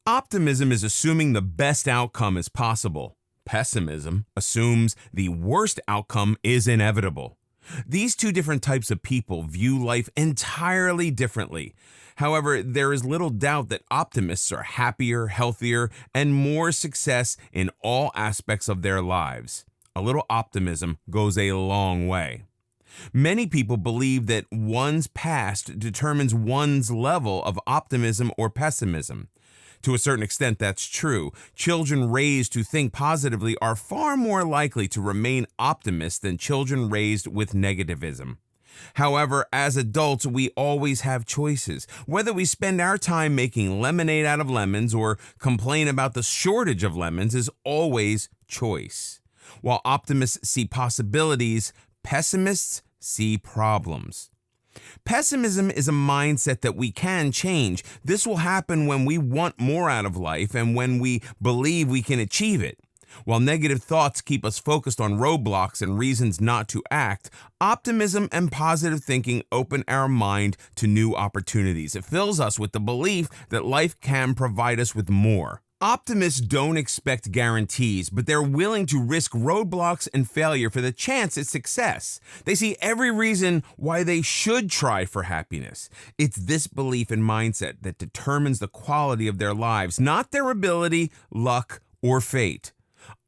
Optimism is assuming the best outcome is possible. Pessimism assumes the worst outcome is inevitable. These two different types of people view life entirely differently. However, there is little doubt that optimists are happier, healthier, and more success in all aspects of their lives. A little optimism goes a long way. Many people believe that one's past determines one's level of optimism or pessimism. To a certain extent, that's true. Children raised to think positively are far more likely to remain optimists than children raised with negativism. However, as adults, we always have choices. Whether we spend our time making lemonade out of lemons or complain about the shortage of lemons is always choice. While optimists see possibilities, pessimists see problems. Pessimism is a mindset that we can change. This will happen when we want more out of life and when we believe we can achieve it. While negative thoughts keep us focused on roadblocks and reasons not to act, optimism and positive thinking open our mind to new opportunities. It fills us with the belief that life can provide us with more. Optimists don't expect guarantees, but they're willing to risk roadblocks and failure for the chance at success. They see every reason why they should try for happiness. It's this belief and mindset that determines the quality of their lives, not their ability, luck, or fate.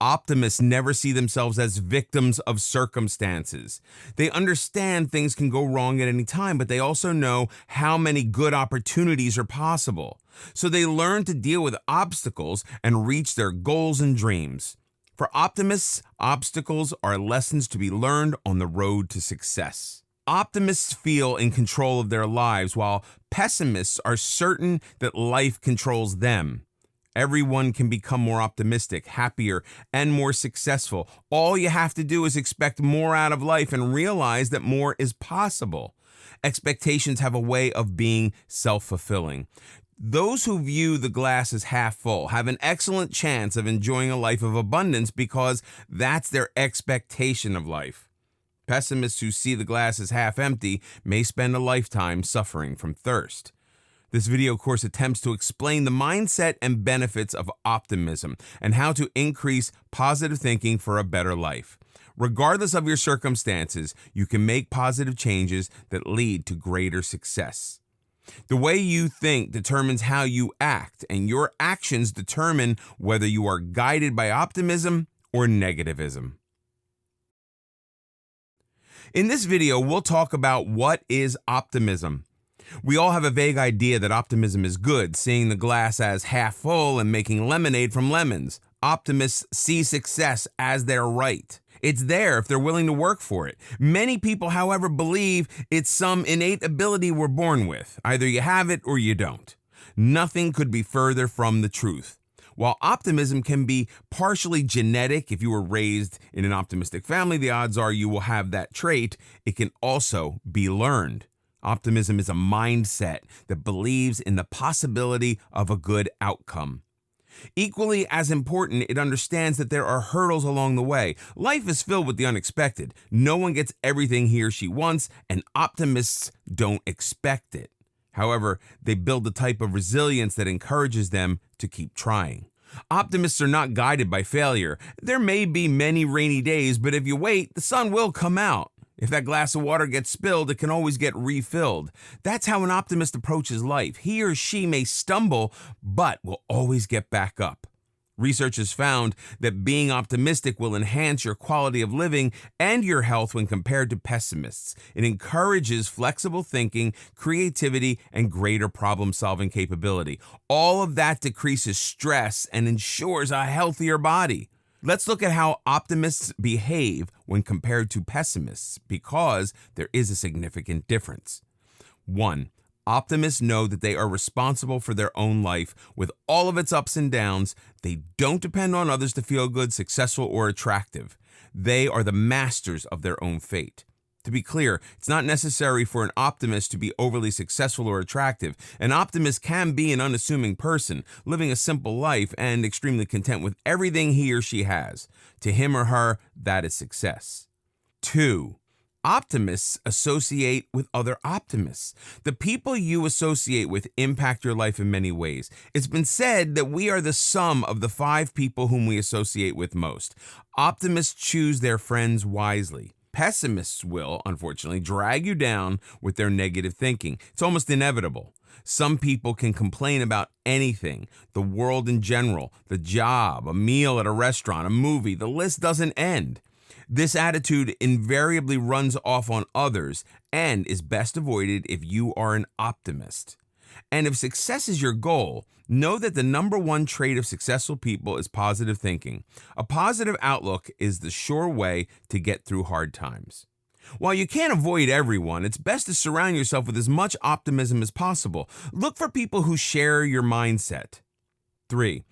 Optimists never see themselves as victims of circumstances. They understand things can go wrong at any time, but they also know how many good opportunities are possible. So they learn to deal with obstacles and reach their goals and dreams. For optimists, obstacles are lessons to be learned on the road to success. Optimists feel in control of their lives, while pessimists are certain that life controls them. Everyone can become more optimistic, happier, and more successful. All you have to do is expect more out of life and realize that more is possible. Expectations have a way of being self-fulfilling. Those who view the glass as half full have an excellent chance of enjoying a life of abundance because that's their expectation of life. Pessimists who see the glass as half empty may spend a lifetime suffering from thirst. This video course attempts to explain the mindset and benefits of optimism and how to increase positive thinking for a better life. Regardless of your circumstances, you can make positive changes that lead to greater success. The way you think determines how you act, and your actions determine whether you are guided by optimism or negativism. In this video, we'll talk about what is optimism. We all have a vague idea that optimism is good, seeing the glass as half full and making lemonade from lemons. Optimists see success as their right. It's there if they're willing to work for it. Many people, however, believe it's some innate ability we're born with. Either you have it or you don't. Nothing could be further from the truth. While optimism can be partially genetic, if you were raised in an optimistic family, the odds are you will have that trait. It can also be learned. Optimism is a mindset that believes in the possibility of a good outcome. Equally as important, it understands that there are hurdles along the way. Life is filled with the unexpected. No one gets everything he or she wants, and optimists don't expect it. However, they build the type of resilience that encourages them to keep trying. Optimists are not guided by failure. There may be many rainy days, but if you wait, the sun will come out. If that glass of water gets spilled, it can always get refilled. That's how an optimist approaches life. He or she may stumble, but will always get back up. Research has found that being optimistic will enhance your quality of living and your health when compared to pessimists. It encourages flexible thinking, creativity, and greater problem-solving capability. All of that decreases stress and ensures a healthier body. Let's look at how optimists behave when compared to pessimists, because there is a significant difference. 1. Optimists know that they are responsible for their own life with all of its ups and downs. They don't depend on others to feel good, successful, or attractive. They are the masters of their own fate. To be clear, it's not necessary for an optimist to be overly successful or attractive. An optimist can be an unassuming person, living a simple life and extremely content with everything he or she has. To him or her, that is success. 2. Optimists associate with other optimists. The people you associate with impact your life in many ways. It's been said that we are the sum of the 5 people whom we associate with most. Optimists choose their friends wisely. Pessimists will, unfortunately, drag you down with their negative thinking. It's almost inevitable. Some people can complain about anything, the world in general, the job, a meal at a restaurant, a movie, the list doesn't end. This attitude invariably runs off on others and is best avoided if you are an optimist. And if success is your goal, know that the number one trait of successful people is positive thinking. A positive outlook is the sure way to get through hard times. While you can't avoid everyone, it's best to surround yourself with as much optimism as possible. Look for people who share your mindset. 3.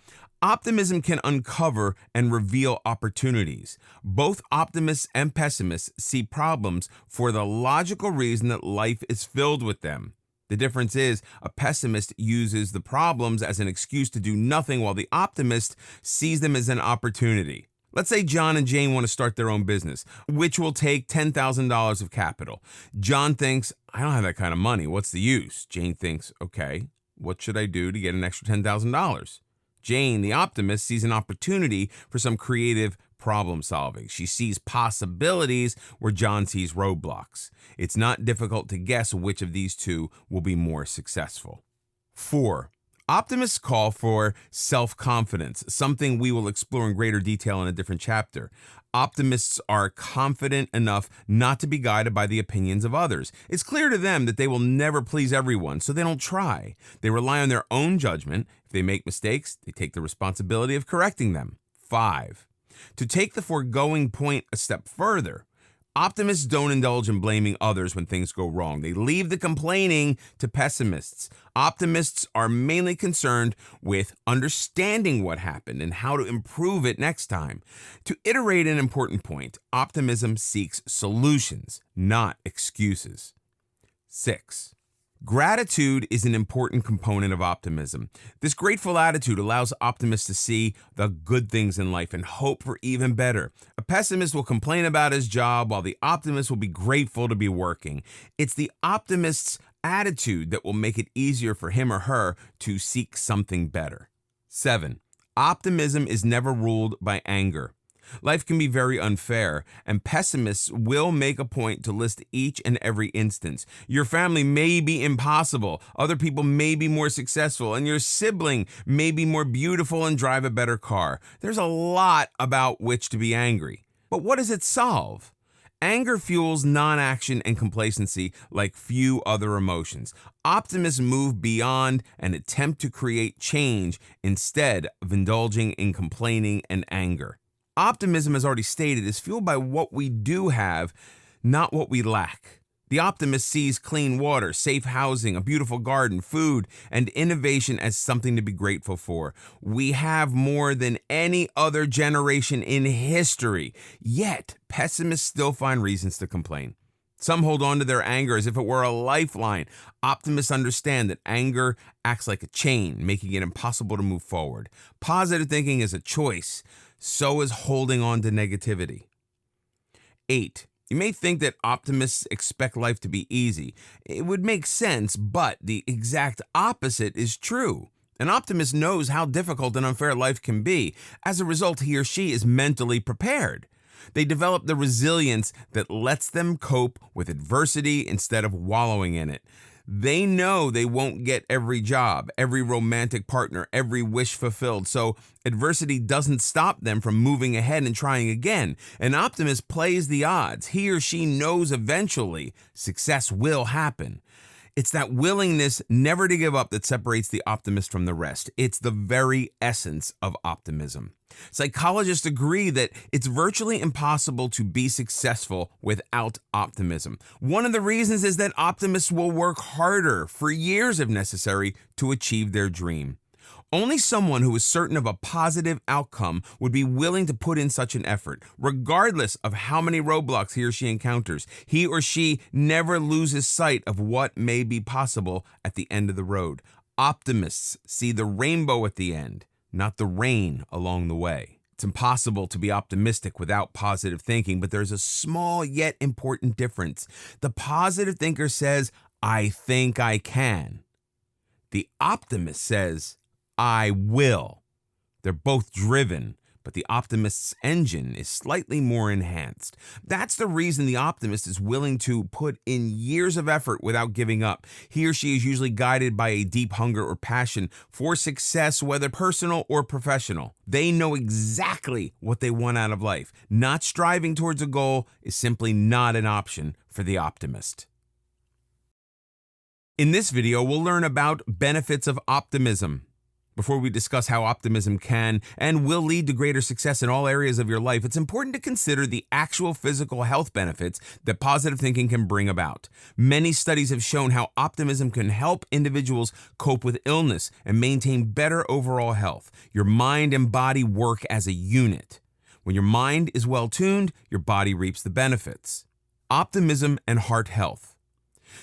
Optimism can uncover and reveal opportunities. Both optimists and pessimists see problems for the logical reason that life is filled with them. The difference is, a pessimist uses the problems as an excuse to do nothing, while the optimist sees them as an opportunity. Let's say John and Jane want to start their own business, which will take $10,000 of capital. John thinks, I don't have that kind of money. What's the use? Jane thinks, okay, what should I do to get an extra $10,000? Jane, the optimist, sees an opportunity for some creative problem solving. She sees possibilities where John sees roadblocks. It's not difficult to guess which of these two will be more successful. 4. Optimists call for self-confidence, something we will explore in greater detail in a different chapter. Optimists are confident enough not to be guided by the opinions of others. It's clear to them that they will never please everyone, so they don't try. They rely on their own judgment. If they make mistakes, they take the responsibility of correcting them. 5. To take the foregoing point a step further, optimists don't indulge in blaming others when things go wrong. They leave the complaining to pessimists. Optimists are mainly concerned with understanding what happened and how to improve it next time. To iterate an important point, optimism seeks solutions, not excuses. 6. Gratitude is an important component of optimism. This grateful attitude allows optimists to see the good things in life and hope for even better. A pessimist will complain about his job, while the optimist will be grateful to be working. It's the optimist's attitude that will make it easier for him or her to seek something better. 7. Optimism is never ruled by anger. Life can be very unfair, and pessimists will make a point to list each and every instance. Your family may be impossible, other people may be more successful, and your sibling may be more beautiful and drive a better car. There's a lot about which to be angry. But what does it solve? Anger fuels non-action and complacency like few other emotions. Optimists move beyond and attempt to create change instead of indulging in complaining and anger. Optimism, as already stated, is fueled by what we do have, not what we lack. The optimist sees clean water, safe housing, a beautiful garden, food, and innovation as something to be grateful for. We have more than any other generation in history, yet pessimists still find reasons to complain. Some hold on to their anger as if it were a lifeline. Optimists understand that anger acts like a chain, making it impossible to move forward. Positive thinking is a choice. So is holding on to negativity. 8. You may think that optimists expect life to be easy. It would make sense, but the exact opposite is true. An optimist knows how difficult and unfair life can be. As a result, he or she is mentally prepared. They develop the resilience that lets them cope with adversity instead of wallowing in it. They know they won't get every job, every romantic partner, every wish fulfilled, so adversity doesn't stop them from moving ahead and trying again. An optimist plays the odds. He or she knows eventually success will happen. It's that willingness never to give up that separates the optimist from the rest. It's the very essence of optimism. Psychologists agree that it's virtually impossible to be successful without optimism. One of the reasons is that optimists will work harder for years if necessary to achieve their dream. Only someone who is certain of a positive outcome would be willing to put in such an effort, regardless of how many roadblocks he or she encounters. He or she never loses sight of what may be possible at the end of the road. Optimists see the rainbow at the end, not the rain along the way. It's impossible to be optimistic without positive thinking, but there's a small yet important difference. The positive thinker says, I think I can. The optimist says, I will. They're both driven, but the optimist's engine is slightly more enhanced. That's the reason the optimist is willing to put in years of effort without giving up. He or she is usually guided by a deep hunger or passion for success, whether personal or professional. They know exactly what they want out of life. Not striving towards a goal is simply not an option for the optimist. In this video, we'll learn about benefits of optimism. Before we discuss how optimism can and will lead to greater success in all areas of your life, it's important to consider the actual physical health benefits that positive thinking can bring about. Many studies have shown how optimism can help individuals cope with illness and maintain better overall health. Your mind and body work as a unit. When your mind is well tuned, your body reaps the benefits. Optimism and heart health.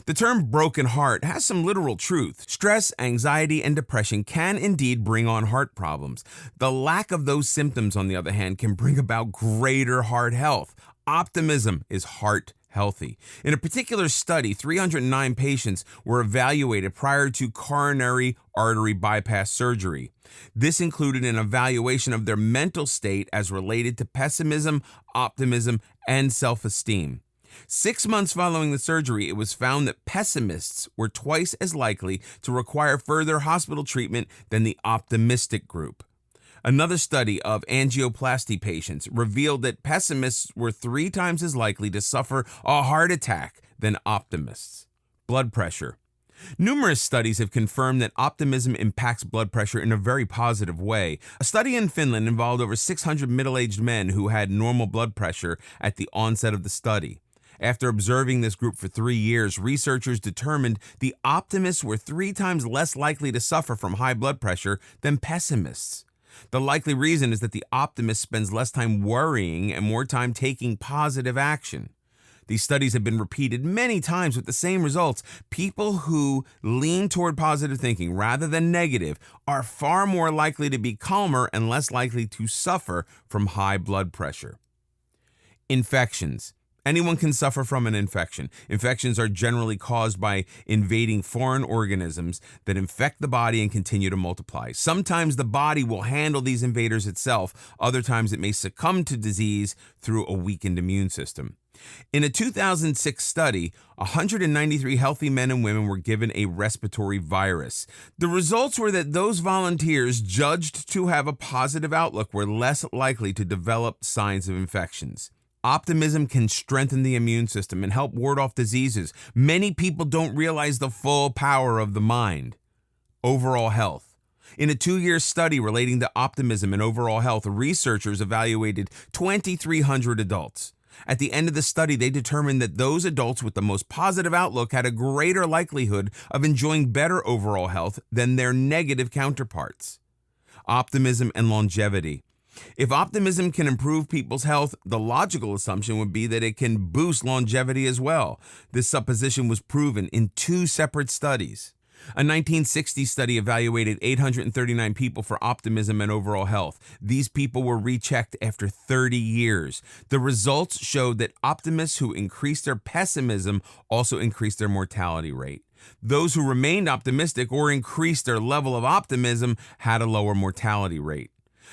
The term broken heart has some literal truth. Stress, anxiety, and depression can indeed bring on heart problems. The lack of those symptoms, on the other hand, can bring about greater heart health. Optimism is heart healthy. In a particular study, 309 patients were evaluated prior to coronary artery bypass surgery. This included an evaluation of their mental state as related to pessimism, optimism, and self-esteem. 6 months following the surgery, it was found that pessimists were twice as likely to require further hospital treatment than the optimistic group. Another study of angioplasty patients revealed that pessimists were 3 times as likely to suffer a heart attack than optimists. Blood pressure. Numerous studies have confirmed that optimism impacts blood pressure in a very positive way. A study in Finland involved over 600 middle-aged men who had normal blood pressure at the onset of the study. After observing this group for 3 years, researchers determined the optimists were 3 times less likely to suffer from high blood pressure than pessimists. The likely reason is that the optimist spends less time worrying and more time taking positive action. These studies have been repeated many times with the same results. People who lean toward positive thinking rather than negative are far more likely to be calmer and less likely to suffer from high blood pressure. Infections. Anyone can suffer from an infection. Infections are generally caused by invading foreign organisms that infect the body and continue to multiply. Sometimes the body will handle these invaders itself. Other times it may succumb to disease through a weakened immune system. In a 2006 study, 193 healthy men and women were given a respiratory virus. The results were that those volunteers judged to have a positive outlook were less likely to develop signs of infections. Optimism can strengthen the immune system and help ward off diseases. Many people don't realize the full power of the mind. Overall health. In a 2-year study relating to optimism and overall health, researchers evaluated 2,300 adults. At the end of the study, they determined that those adults with the most positive outlook had a greater likelihood of enjoying better overall health than their negative counterparts. Optimism and longevity. If optimism can improve people's health, the logical assumption would be that it can boost longevity as well. This supposition was proven in 2 separate studies. A 1960 study evaluated 839 people for optimism and overall health. These people were rechecked after 30 years. The results showed that optimists who increased their pessimism also increased their mortality rate. Those who remained optimistic or increased their level of optimism had a lower mortality rate.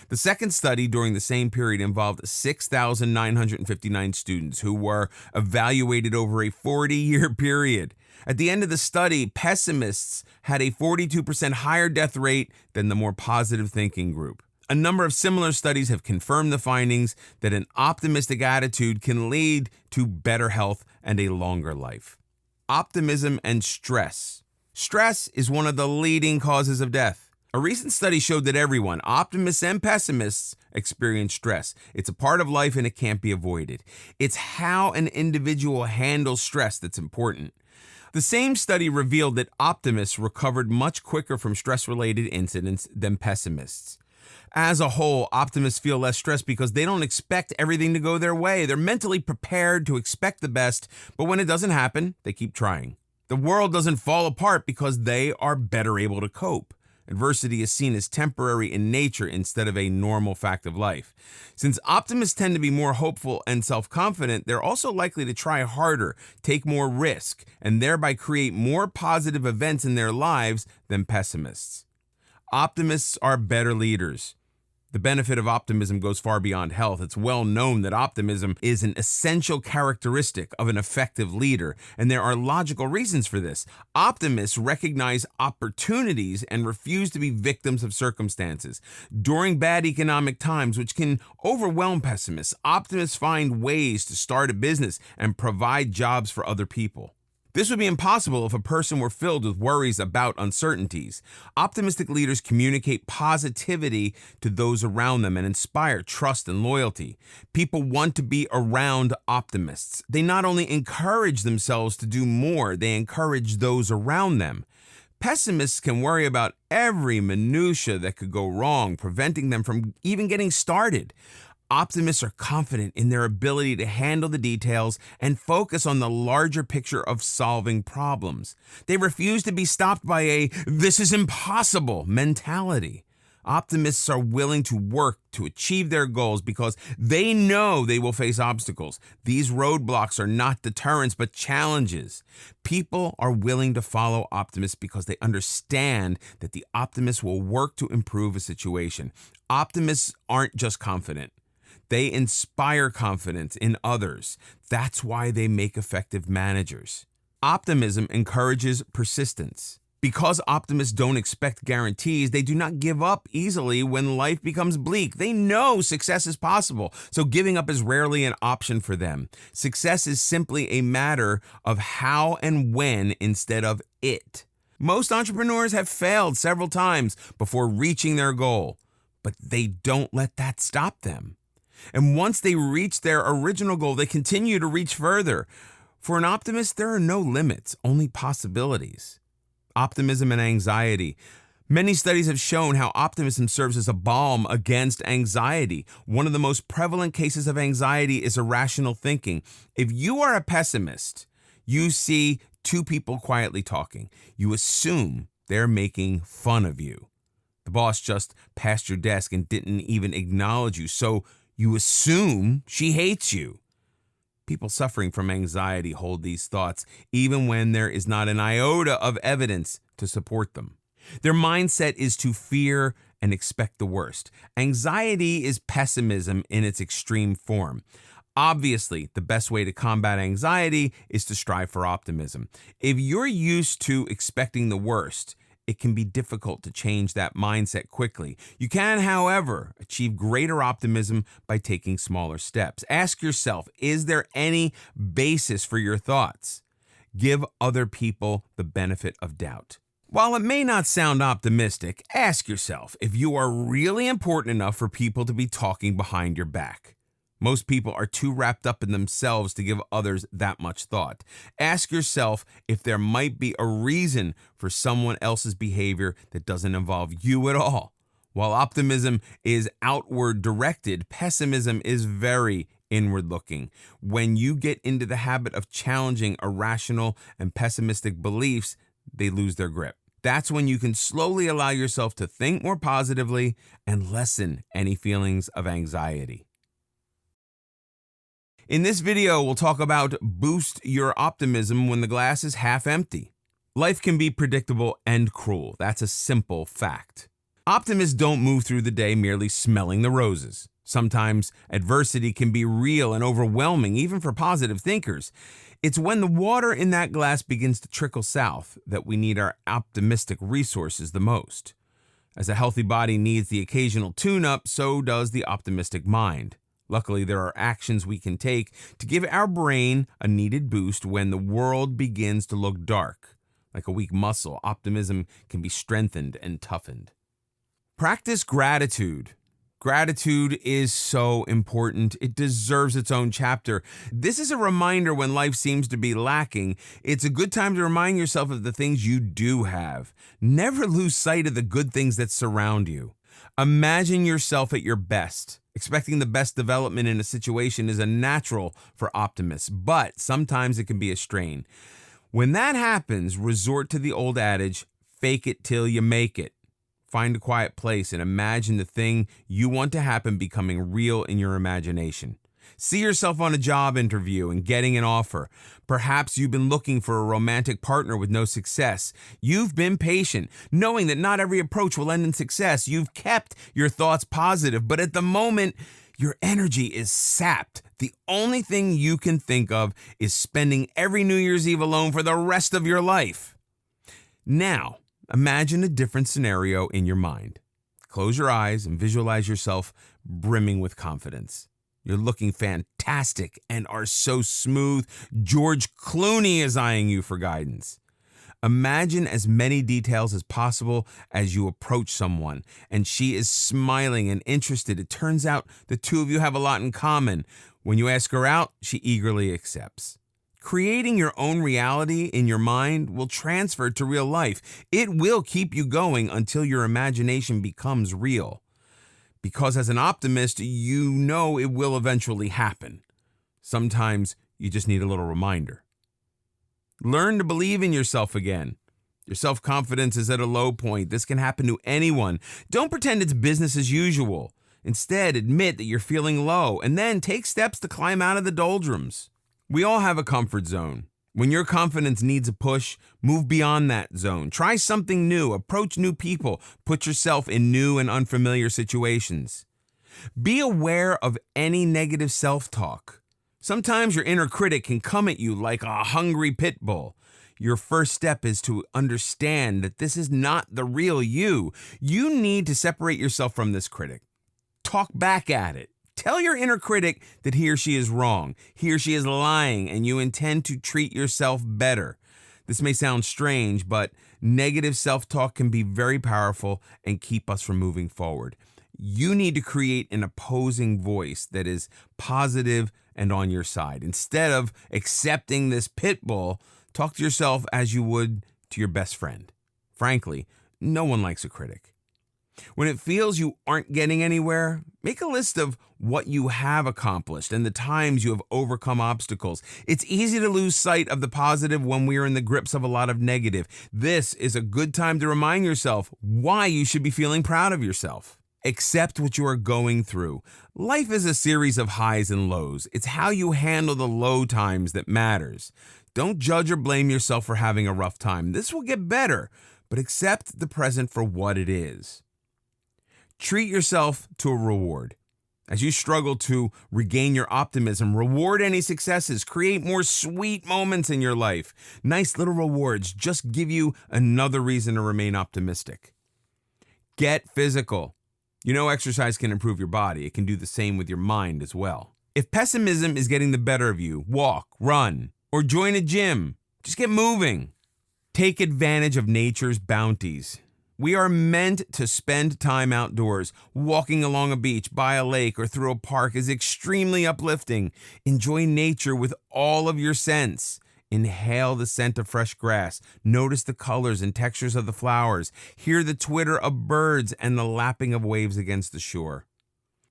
The second study during the same period involved 6,959 students who were evaluated over a 40-year period. At the end of the study, pessimists had a 42% higher death rate than the more positive thinking group. A number of similar studies have confirmed the findings that an optimistic attitude can lead to better health and a longer life. Optimism and stress. Stress is one of the leading causes of death. A recent study showed that everyone, optimists and pessimists, experience stress. It's a part of life and it can't be avoided. It's how an individual handles stress that's important. The same study revealed that optimists recovered much quicker from stress-related incidents than pessimists. As a whole, optimists feel less stressed because they don't expect everything to go their way. They're mentally prepared to expect the best, but when it doesn't happen, they keep trying. The world doesn't fall apart because they are better able to cope. Adversity is seen as temporary in nature instead of a normal fact of life. Since optimists tend to be more hopeful and self-confident, they're also likely to try harder, take more risk, and thereby create more positive events in their lives than pessimists. Optimists are better leaders. The benefit of optimism goes far beyond health. It's well known that optimism is an essential characteristic of an effective leader, and there are logical reasons for this. Optimists recognize opportunities and refuse to be victims of circumstances. During bad economic times, which can overwhelm pessimists, optimists find ways to start a business and provide jobs for other people. This would be impossible if a person were filled with worries about uncertainties. Optimistic leaders communicate positivity to those around them and inspire trust and loyalty. People want to be around optimists. They not only encourage themselves to do more, they encourage those around them. Pessimists can worry about every minutia that could go wrong, preventing them from even getting started. Optimists are confident in their ability to handle the details and focus on the larger picture of solving problems. They refuse to be stopped by a "this is impossible" mentality. Optimists are willing to work to achieve their goals because they know they will face obstacles. These roadblocks are not deterrents, but challenges. People are willing to follow optimists because they understand that the optimist will work to improve a situation. Optimists aren't just confident. They inspire confidence in others. That's why they make effective managers. Optimism encourages persistence. Because optimists don't expect guarantees, they do not give up easily when life becomes bleak. They know success is possible, so giving up is rarely an option for them. Success is simply a matter of how and when instead of it. Most entrepreneurs have failed several times before reaching their goal, but they don't let that stop them. And once they reach their original goal, they continue to reach further. For an optimist, there are no limits, only possibilities. Optimism and anxiety. Many studies have shown how optimism serves as a balm against anxiety. One of the most prevalent cases of anxiety is irrational thinking. If you are a pessimist, you see two people quietly talking. You assume they're making fun of you. The boss just passed your desk and didn't even acknowledge you, so you assume she hates you. People suffering from anxiety hold these thoughts even when there is not an iota of evidence to support them. Their mindset is to fear and expect the worst. Anxiety is pessimism in its extreme form. Obviously, the best way to combat anxiety is to strive for optimism. If you're used to expecting the worst, it can be difficult to change that mindset quickly. You can, however, achieve greater optimism by taking smaller steps. Ask yourself, is there any basis for your thoughts? Give other people the benefit of doubt. While it may not sound optimistic, ask yourself if you are really important enough for people to be talking behind your back. Most people are too wrapped up in themselves to give others that much thought. Ask yourself if there might be a reason for someone else's behavior that doesn't involve you at all. While optimism is outward directed, pessimism is very inward looking. When you get into the habit of challenging irrational and pessimistic beliefs, they lose their grip. That's when you can slowly allow yourself to think more positively and lessen any feelings of anxiety. In this video, we'll talk about boost your optimism when the glass is half empty. Life can be predictable and cruel. That's a simple fact. Optimists don't move through the day merely smelling the roses. Sometimes adversity can be real and overwhelming, even for positive thinkers. It's when the water in that glass begins to trickle south that we need our optimistic resources the most. As a healthy body needs the occasional tune-up, so does the optimistic mind. Luckily, there are actions we can take to give our brain a needed boost when the world begins to look dark. Like a weak muscle, optimism can be strengthened and toughened. Practice gratitude. Gratitude is so important. It deserves its own chapter. This is a reminder when life seems to be lacking. It's a good time to remind yourself of the things you do have. Never lose sight of the good things that surround you. Imagine yourself at your best. Expecting the best development in a situation is a natural for optimists, but sometimes it can be a strain. When that happens, resort to the old adage, fake it till you make it. Find a quiet place and imagine the thing you want to happen becoming real in your imagination. See yourself on a job interview and getting an offer. Perhaps you've been looking for a romantic partner with no success. You've been patient, knowing that not every approach will end in success. You've kept your thoughts positive, but at the moment, your energy is sapped. The only thing you can think of is spending every New Year's Eve alone for the rest of your life. Now, imagine a different scenario in your mind. Close your eyes and visualize yourself brimming with confidence. You're looking fantastic and are so smooth. George Clooney is eyeing you for guidance. Imagine as many details as possible as you approach someone, and she is smiling and interested. It turns out the two of you have a lot in common. When you ask her out, she eagerly accepts. Creating your own reality in your mind will transfer to real life. It will keep you going until your imagination becomes real. Because as an optimist, you know it will eventually happen. Sometimes you just need a little reminder. Learn to believe in yourself again. Your self-confidence is at a low point. This can happen to anyone. Don't pretend it's business as usual. Instead, admit that you're feeling low and then take steps to climb out of the doldrums. We all have a comfort zone. When your confidence needs a push, move beyond that zone. Try something new, approach new people, put yourself in new and unfamiliar situations. Be aware of any negative self-talk. Sometimes your inner critic can come at you like a hungry pit bull. Your first step is to understand that this is not the real you. You need to separate yourself from this critic. Talk back at it. Tell your inner critic that he or she is wrong, he or she is lying, and you intend to treat yourself better. This may sound strange, but negative self-talk can be very powerful and keep us from moving forward. You need to create an opposing voice that is positive and on your side. Instead of accepting this pit bull, talk to yourself as you would to your best friend. Frankly, no one likes a critic. When it feels you aren't getting anywhere, make a list of what you have accomplished and the times you have overcome obstacles. It's easy to lose sight of the positive when we are in the grips of a lot of negative. This is a good time to remind yourself why you should be feeling proud of yourself. Accept what you are going through. Life is a series of highs and lows. It's how you handle the low times that matters. Don't judge or blame yourself for having a rough time. This will get better, but accept the present for what it is. Treat yourself to a reward. As you struggle to regain your optimism, reward any successes. Create more sweet moments in your life. Nice little rewards just give you another reason to remain optimistic. Get physical. You know exercise can improve your body. It can do the same with your mind as well. If pessimism is getting the better of you, walk, run, or join a gym. Just get moving. Take advantage of nature's bounties. We are meant to spend time outdoors. Walking along a beach, by a lake, or through a park is extremely uplifting. Enjoy nature with all of your sense. Inhale the scent of fresh grass. Notice the colors and textures of the flowers. Hear the twitter of birds and the lapping of waves against the shore.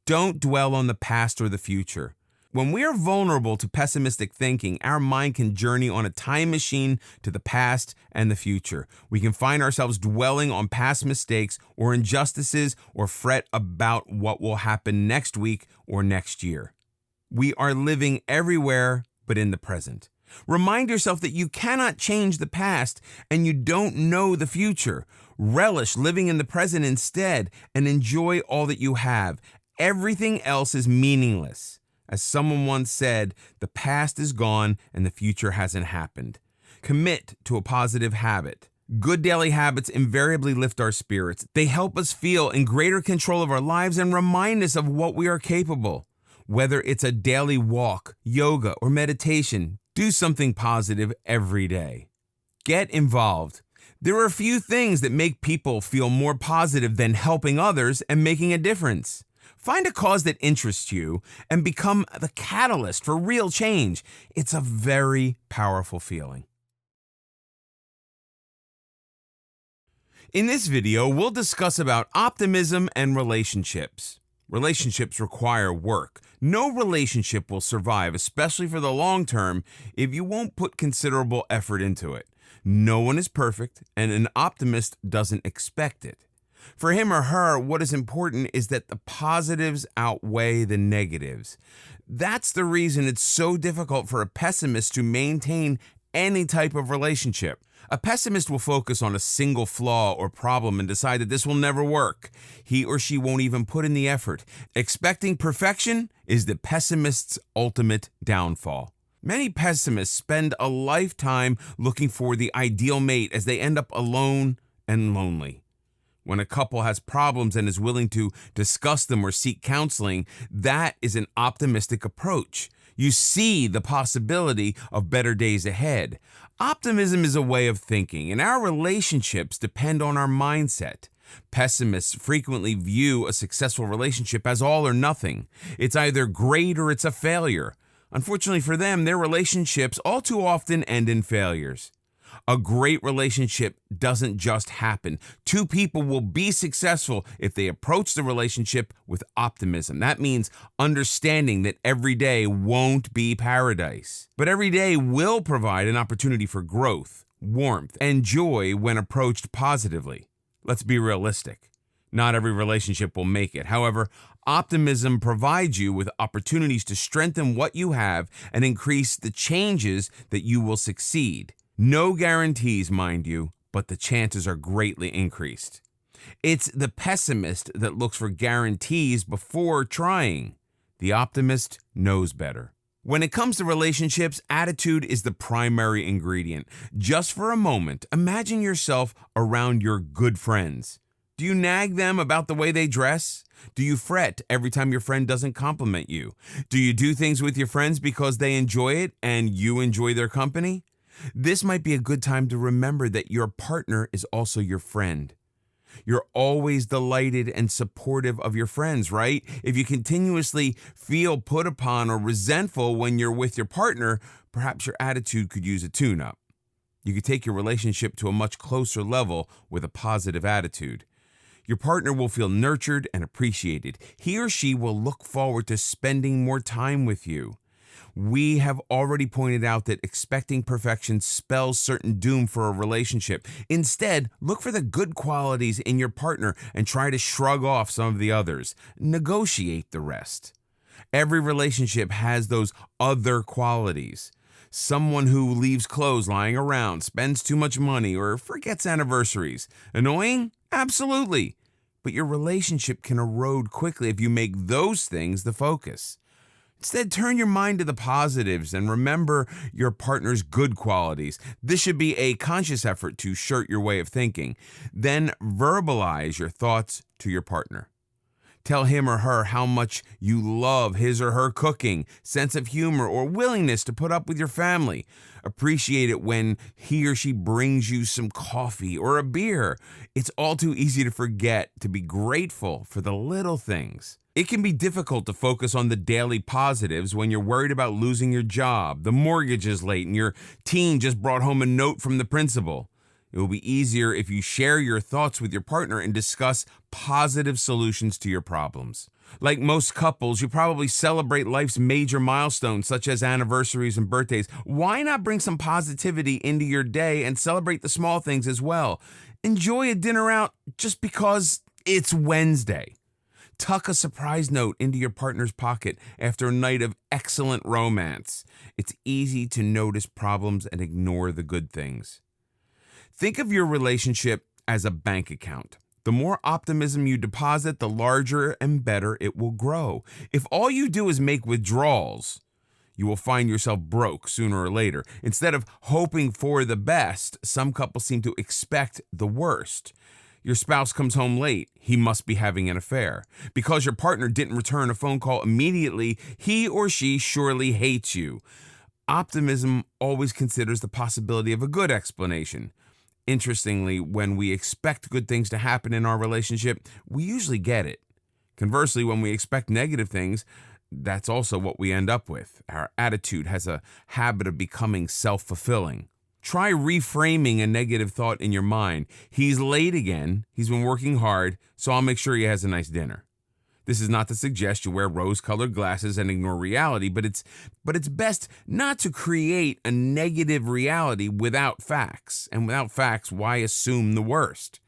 Don't dwell on the past or the future. When we are vulnerable to pessimistic thinking, our mind can journey on a time machine to the past and the future. We can find ourselves dwelling on past mistakes or injustices or fret about what will happen next week or next year. We are living everywhere but in the present. Remind yourself that you cannot change the past and you don't know the future. Relish living in the present instead and enjoy all that you have. Everything else is meaningless. As someone once said, the past is gone and the future hasn't happened. Commit to a positive habit. Good daily habits invariably lift our spirits. They help us feel in greater control of our lives and remind us of what we are capable. Whether it's a daily walk, yoga, or meditation, do something positive every day. Get involved. There are few things that make people feel more positive than helping others and making a difference. Find a cause that interests you and become the catalyst for real change. It's a very powerful feeling. In this video, we'll discuss about optimism and relationships. Relationships require work. No relationship will survive, especially for the long term, if you won't put considerable effort into it. No one is perfect, and an optimist doesn't expect it. For him or her, what is important is that the positives outweigh the negatives. That's the reason it's so difficult for a pessimist to maintain any type of relationship. A pessimist will focus on a single flaw or problem and decide that this will never work. He or she won't even put in the effort. Expecting perfection is the pessimist's ultimate downfall. Many pessimists spend a lifetime looking for the ideal mate as they end up alone and lonely. When a couple has problems and is willing to discuss them or seek counseling, that is an optimistic approach. You see the possibility of better days ahead. Optimism is a way of thinking, and our relationships depend on our mindset. Pessimists frequently view a successful relationship as all or nothing. It's either great or it's a failure. Unfortunately for them, their relationships all too often end in failures. A great relationship doesn't just happen. Two people will be successful if they approach the relationship with optimism. That means understanding that every day won't be paradise. But every day will provide an opportunity for growth, warmth, and joy when approached positively. Let's be realistic. Not every relationship will make it. However, optimism provides you with opportunities to strengthen what you have and increase the changes that you will succeed. No guarantees, mind you, but the chances are greatly increased. It's the pessimist that looks for guarantees before trying. The optimist knows better. When it comes to relationships, attitude is the primary ingredient. Just for a moment, imagine yourself around your good friends. Do you nag them about the way they dress? Do you fret every time your friend doesn't compliment you? Do you do things with your friends because they enjoy it and you enjoy their company? This might be a good time to remember that your partner is also your friend. You're always delighted and supportive of your friends, right? If you continuously feel put upon or resentful when you're with your partner, perhaps your attitude could use a tune-up. You could take your relationship to a much closer level with a positive attitude. Your partner will feel nurtured and appreciated. He or she will look forward to spending more time with you. We have already pointed out that expecting perfection spells certain doom for a relationship. Instead, look for the good qualities in your partner and try to shrug off some of the others. Negotiate the rest. Every relationship has those other qualities. Someone who leaves clothes lying around, spends too much money, or forgets anniversaries. Annoying? Absolutely. But your relationship can erode quickly if you make those things the focus. Instead, turn your mind to the positives and remember your partner's good qualities. This should be a conscious effort to shirt your way of thinking. Then verbalize your thoughts to your partner. Tell him or her how much you love his or her cooking, sense of humor, or willingness to put up with your family. Appreciate it when he or she brings you some coffee or a beer. It's all too easy to forget to be grateful for the little things. It can be difficult to focus on the daily positives when you're worried about losing your job, the mortgage is late, and your teen just brought home a note from the principal. It will be easier if you share your thoughts with your partner and discuss positive solutions to your problems. Like most couples, you probably celebrate life's major milestones, such as anniversaries and birthdays. Why not bring some positivity into your day and celebrate the small things as well? Enjoy a dinner out just because it's Wednesday. Tuck a surprise note into your partner's pocket after a night of excellent romance. It's easy to notice problems and ignore the good things. Think of your relationship as a bank account. The more optimism you deposit, the larger and better it will grow. If all you do is make withdrawals, you will find yourself broke sooner or later. Instead of hoping for the best, some couples seem to expect the worst. Your spouse comes home late, he must be having an affair. Because your partner didn't return a phone call immediately, he or she surely hates you. Optimism always considers the possibility of a good explanation. Interestingly, when we expect good things to happen in our relationship, we usually get it. Conversely, when we expect negative things, that's also what we end up with. Our attitude has a habit of becoming self-fulfilling. Try reframing a negative thought in your mind. He's late again, he's been working hard, so I'll make sure he has a nice dinner. This is not to suggest you wear rose-colored glasses and ignore reality, but it's best not to create a negative reality without facts. And without facts, why assume the worst?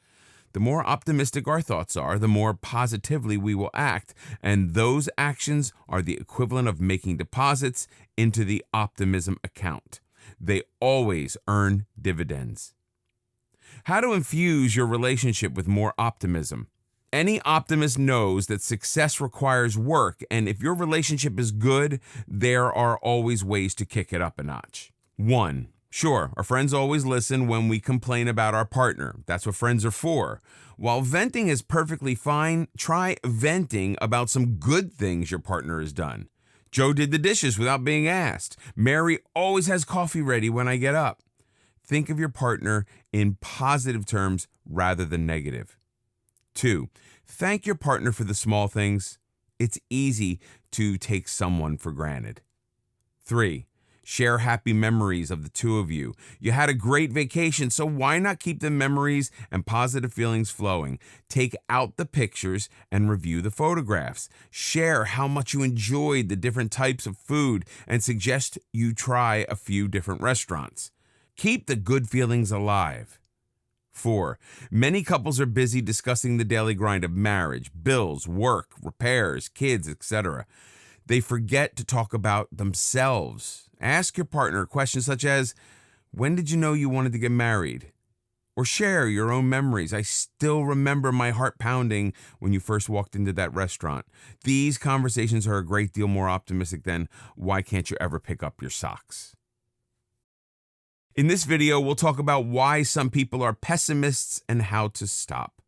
The more optimistic our thoughts are, the more positively we will act, and those actions are the equivalent of making deposits into the optimism account. They always earn dividends. How to infuse your relationship with more optimism. Any optimist knows that success requires work, and if your relationship is good, there are always ways to kick it up a notch. 1. Sure, our friends always listen when we complain about our partner. That's what friends are for. While venting is perfectly fine, try venting about some good things your partner has done. Joe did the dishes without being asked. Mary always has coffee ready when I get up. Think of your partner in positive terms rather than negative. 2. Thank your partner for the small things. It's easy to take someone for granted. 3. Share happy memories of the two of you. You had a great vacation, so why not keep the memories and positive feelings flowing? Take out the pictures and review the photographs. Share how much you enjoyed the different types of food and suggest you try a few different restaurants. Keep the good feelings alive. 4. Many couples are busy discussing the daily grind of marriage, bills, work, repairs, kids, etc. They forget to talk about themselves. Ask your partner questions such as, when did you know you wanted to get married? Or share your own memories. I still remember my heart pounding when you first walked into that restaurant. These conversations are a great deal more optimistic than, why can't you ever pick up your socks? In this video, we'll talk about why some people are pessimists and how to stop.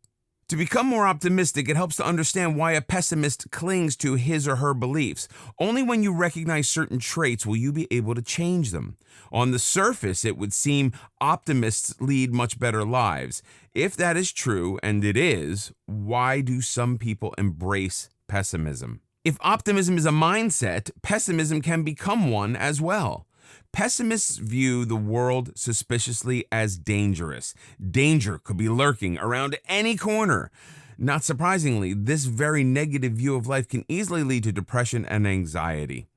To become more optimistic, it helps to understand why a pessimist clings to his or her beliefs. Only when you recognize certain traits will you be able to change them. On the surface, it would seem optimists lead much better lives. If that is true, and it is, why do some people embrace pessimism? If optimism is a mindset, pessimism can become one as well. Pessimists view the world suspiciously as dangerous. Danger could be lurking around any corner. Not surprisingly, this very negative view of life can easily lead to depression and anxiety.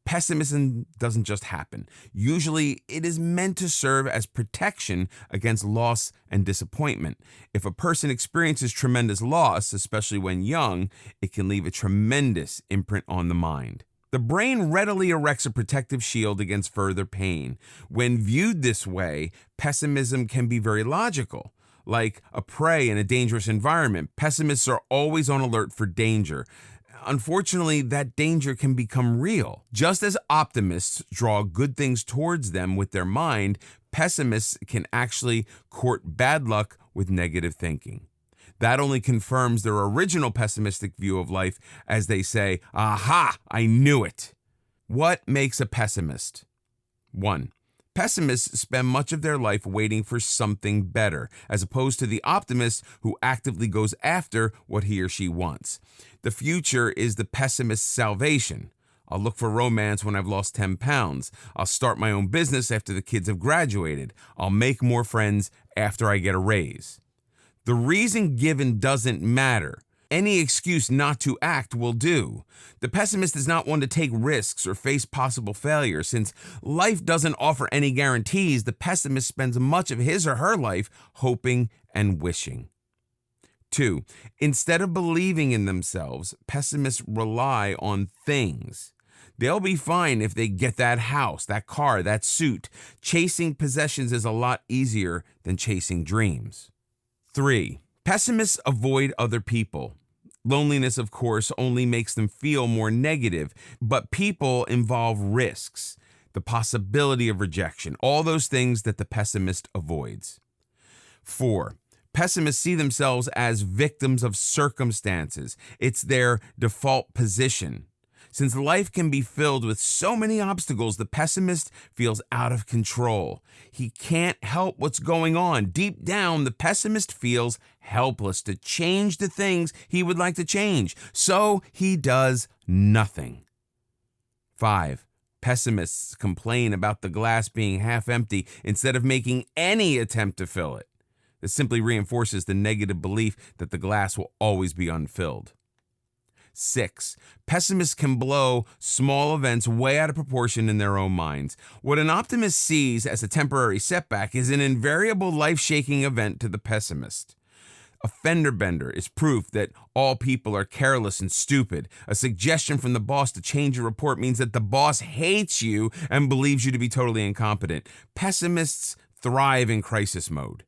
Pessimism doesn't just happen. Usually, it is meant to serve as protection against loss and disappointment. If a person experiences tremendous loss, especially when young, it can leave a tremendous imprint on the mind. The brain readily erects a protective shield against further pain. When viewed this way, pessimism can be very logical. Like a prey in a dangerous environment, pessimists are always on alert for danger. Unfortunately, that danger can become real. Just as optimists draw good things towards them with their mind, pessimists can actually court bad luck with negative thinking. That only confirms their original pessimistic view of life as they say, aha, I knew it. What makes a pessimist? 1. Pessimists spend much of their life waiting for something better, as opposed to the optimist who actively goes after what he or she wants. The future is the pessimist's salvation. I'll look for romance when I've lost 10 pounds. I'll start my own business after the kids have graduated. I'll make more friends after I get a raise. The reason given doesn't matter. Any excuse not to act will do. The pessimist is not one to take risks or face possible failure. Since life doesn't offer any guarantees, the pessimist spends much of his or her life hoping and wishing. 2. Instead of believing in themselves, pessimists rely on things. They'll be fine if they get that house, that car, that suit. Chasing possessions is a lot easier than chasing dreams. 3. Pessimists avoid other people. Loneliness, of course, only makes them feel more negative, but people involve risks, the possibility of rejection, all those things that the pessimist avoids. 4. Pessimists see themselves as victims of circumstances. It's their default position. Since life can be filled with so many obstacles, the pessimist feels out of control. He can't help what's going on. Deep down, the pessimist feels helpless to change the things he would like to change, so he does nothing. 5. Pessimists complain about the glass being half empty instead of making any attempt to fill it. This simply reinforces the negative belief that the glass will always be unfilled. 6. Pessimists can blow small events way out of proportion in their own minds. What an optimist sees as a temporary setback is an invariable life-shaking event to the pessimist. A fender bender is proof that all people are careless and stupid. A suggestion from the boss to change your report means that the boss hates you and believes you to be totally incompetent. Pessimists thrive in crisis mode.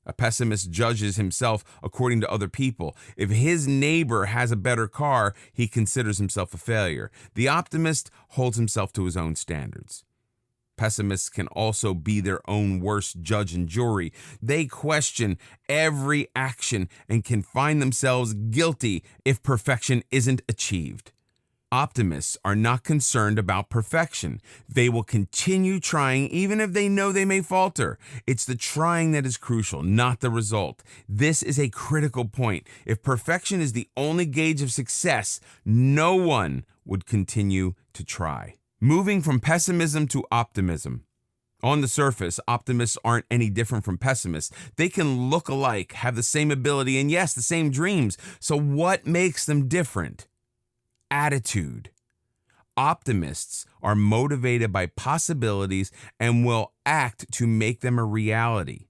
A pessimist judges himself according to other people. If his neighbor has a better car, he considers himself a failure. The optimist holds himself to his own standards. Pessimists can also be their own worst judge and jury. They question every action and can find themselves guilty if perfection isn't achieved. Optimists are not concerned about perfection. They will continue trying even if they know they may falter. It's the trying that is crucial, not the result. This is a critical point. If perfection is the only gauge of success, no one would continue to try. Moving from pessimism to optimism. On the surface, optimists aren't any different from pessimists. They can look alike, have the same ability, and yes, the same dreams. So what makes them different? Attitude. Optimists are motivated by possibilities and will act to make them a reality.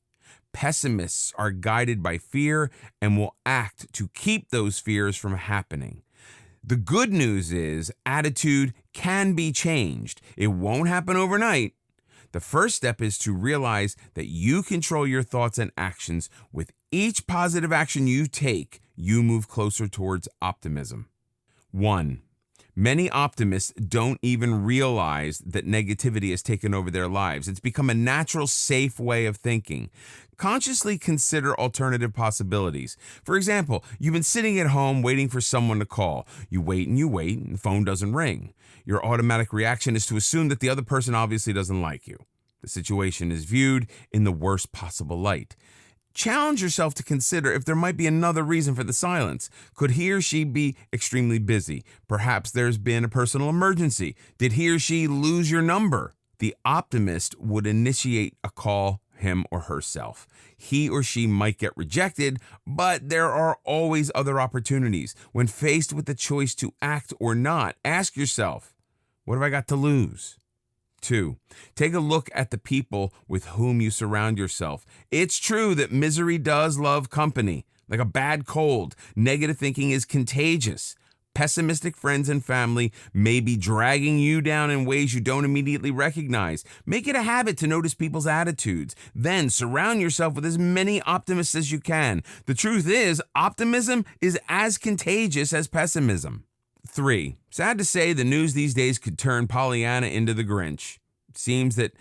Pessimists are guided by fear and will act to keep those fears from happening. The good news is attitude can be changed. It won't happen overnight. The first step is to realize that you control your thoughts and actions. With each positive action you take, you move closer towards optimism. 1. Many optimists don't even realize that negativity has taken over their lives. It's become a natural, safe way of thinking. Consciously consider alternative possibilities. For example, you've been sitting at home waiting for someone to call. You wait, and the phone doesn't ring. Your automatic reaction is to assume that the other person obviously doesn't like you. The situation is viewed in the worst possible light. Challenge yourself to consider if there might be another reason for the silence. Could he or she be extremely busy? Perhaps there's been a personal emergency. Did he or she lose your number? The optimist would initiate a call, him or herself. He or she might get rejected, but there are always other opportunities. When faced with the choice to act or not, ask yourself, what have I got to lose? 2. Take a look at the people with whom you surround yourself. It's true that misery does love company. Like a bad cold, negative thinking is contagious. Pessimistic friends and family may be dragging you down in ways you don't immediately recognize. Make it a habit to notice people's attitudes. Then surround yourself with as many optimists as you can. The truth is, optimism is as contagious as pessimism. 3. Sad to say, the news these days could turn Pollyanna into the Grinch. It seems that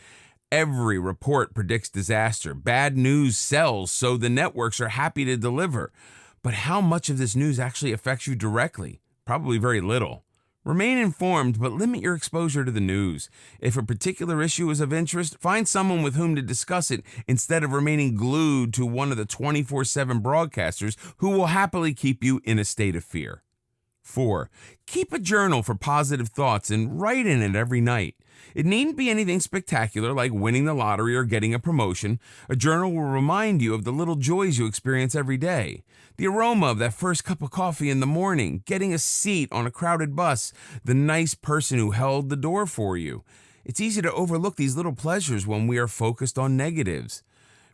every report predicts disaster. Bad news sells, so the networks are happy to deliver. But how much of this news actually affects you directly? Probably very little. Remain informed, but limit your exposure to the news. If a particular issue is of interest, find someone with whom to discuss it instead of remaining glued to one of the 24/7 broadcasters who will happily keep you in a state of fear. 4. Keep a journal for positive thoughts and write in it every night. It needn't be anything spectacular like winning the lottery or getting a promotion. A journal will remind you of the little joys you experience every day. The aroma of that first cup of coffee in the morning, getting a seat on a crowded bus, the nice person who held the door for you. It's easy to overlook these little pleasures when we are focused on negatives.